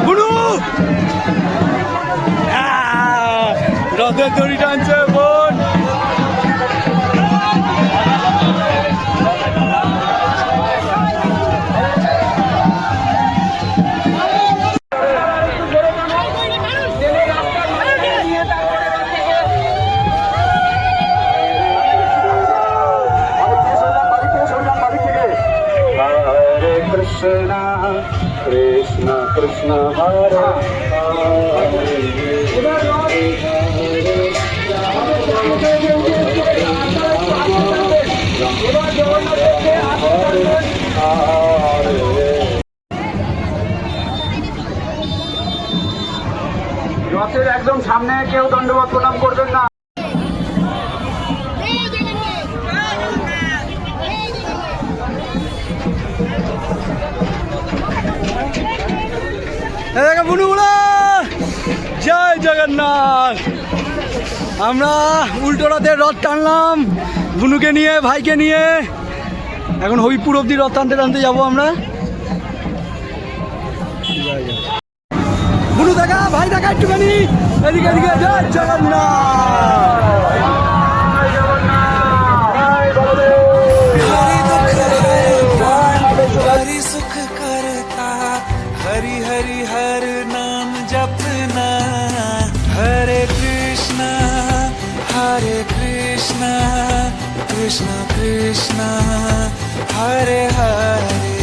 বুনু রথের দড়ি টানছে বোন। Krishna Krishna Krishna Hare রথের একদম সামনে কেউ দণ্ডবত প্রণাম করবেন না। জয় জগন্নাথ। আমরা উল্টো রথের রথ টানলাম বুনুকে নিয়ে, ভাইকে নিয়ে। এখন হবিপুর অব্দি রথ টানতে টানতে যাবো আমরা। বুনু দেখা, ভাই দেখা একটুখানি, এদিকে এদিকে। জয় জগন্নাথ। हरि सुख करता हरि हरि हर नाम जपना हरे कृष्णा कृष्णा कृष्णा हरे हरे।